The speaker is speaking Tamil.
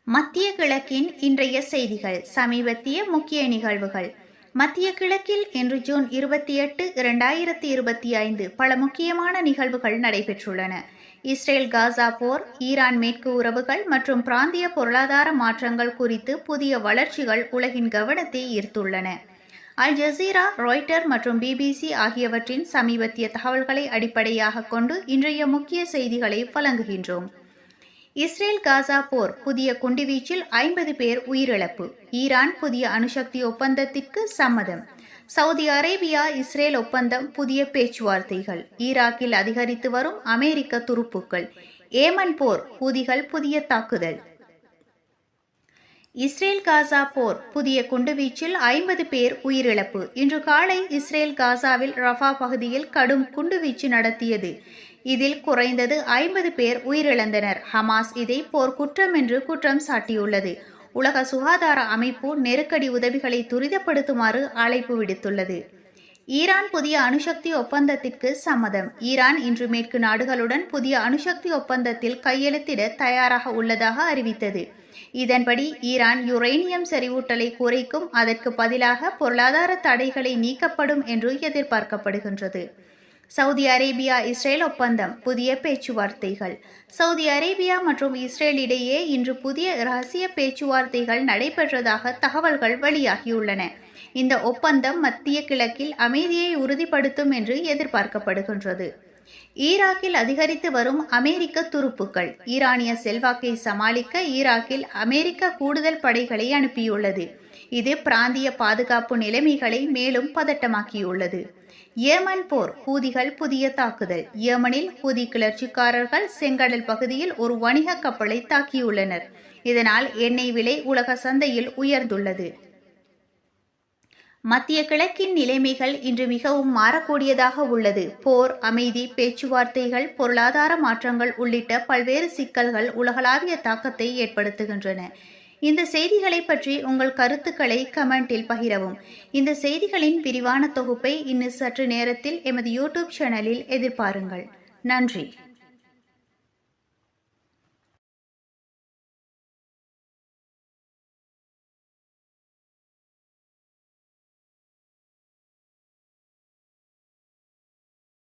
மத்திய கிழக்கின் இன்றைய செய்திகள். சமீபத்திய முக்கிய நிகழ்வுகள். மத்திய கிழக்கில் இன்று ஜூன் 28, 2025 பல முக்கியமான நிகழ்வுகள் நடைபெற்றுள்ளன. இஸ்ரேல் காசா போர், ஈரான் மேற்கு உறவுகள் மற்றும் பிராந்திய பொருளாதார மாற்றங்கள் குறித்து புதிய வளர்ச்சிகள் உலகின் கவனத்தை ஈர்த்துள்ளன. அல் ஜசீரா, ராய்ட்டர் மற்றும் பிபிசி ஆகியவற்றின் சமீபத்திய தகவல்களை அடிப்படையாக கொண்டு இன்றைய முக்கிய செய்திகளை வழங்குகின்றோம். இஸ்ரேல் காசா போர், புதிய குண்டுவீச்சில் 50 பேர் உயிரிழப்பு. ஈரான் புதிய அணுசக்தி ஒப்பந்தத்திற்கு சம்மதம். சவுதி அரேபியா இஸ்ரேல் ஒப்பந்தம், புதிய பேச்சுவார்த்தைகள். ஈராக்கில் அதிகரித்து வரும் அமெரிக்க துருப்புக்கள். ஏமன் போர், ஹூதிகள் புதிய தாக்குதல். இஸ்ரேல் காசா போர், புதிய குண்டுவீச்சில் 50 பேர் உயிரிழப்பு. இன்று காலை இஸ்ரேல் காசாவில் ரஃபா பகுதியில் கடும் குண்டுவீச்சு நடத்தியது. இதில் குறைந்தது 50 பேர் உயிரிழந்தனர். ஹமாஸ் இதை போர்க்குற்றம் என்று குற்றம் சாட்டியுள்ளது. உலக சுகாதார அமைப்பு நெருக்கடி உதவிகளை துரிதப்படுத்துமாறு அழைப்பு விடுத்துள்ளது. ஈரான் புதிய அணுசக்தி ஒப்பந்தத்திற்கு சம்மதம். ஈரான் இன்று மேற்கு நாடுகளுடன் புதிய அணுசக்தி ஒப்பந்தத்தில் கையெழுத்திட தயாராக உள்ளதாக அறிவித்தது. இதன்படி ஈரான் யுரேனியம் செறிவூட்டலை குறைக்கும், அதற்கு பதிலாக பொருளாதார தடைகளை நீக்கப்படும் என்று எதிர்பார்க்கப்படுகின்றது. சவுதி அரேபியா இஸ்ரேல் ஒப்பந்தம், புதிய பேச்சுவார்த்தைகள். சவுதி அரேபியா மற்றும் இஸ்ரேல் இடையே இன்று புதிய இரகசிய பேச்சுவார்த்தைகள் நடைபெற்றதாக தகவல்கள் வெளியாகியுள்ளன. இந்த ஒப்பந்தம் மத்திய கிழக்கில் அமைதியை உறுதிப்படுத்தும் என்று எதிர்பார்க்கப்படுகின்றது. ஈராக்கில் அதிகரித்து வரும் அமெரிக்க துருப்புக்கள். ஈரானிய செல்வாக்கை சமாளிக்க ஈராக்கில் அமெரிக்கா கூடுதல் படைகளை அனுப்பியுள்ளது. இது பிராந்திய பாதுகாப்பு நிலைமைகளை மேலும் பதட்டமாக்கியுள்ளது. ஏமன் போர், ஹூதிகள் புதிய தாக்குதல். ஏமனில் ஹூதி கிளர்ச்சிக்காரர்கள் செங்கடல் பகுதியில் ஒரு வணிக கப்பலை தாக்கியுள்ளனர். இதனால் எண்ணெய் விலை உலக சந்தையில் உயர்ந்துள்ளது. மத்திய கிழக்கின் நிலைமைகள் இன்று மிகவும் மாறக்கூடியதாக உள்ளது. போர், அமைதி, பேச்சுவார்த்தைகள், பொருளாதார மாற்றங்கள் உள்ளிட்ட பல்வேறு சிக்கல்கள் உலகளாவிய தாக்கத்தை ஏற்படுத்துகின்றன. இந்த செய்திகளை பற்றி உங்கள் கருத்துக்களை கமெண்டில் பகிரவும். இந்த செய்திகளின் விரிவான தொகுப்பை இன்னும் சற்று நேரத்தில் எமது யூடியூப் சேனலில் எதிர்பாருங்கள். நன்றி.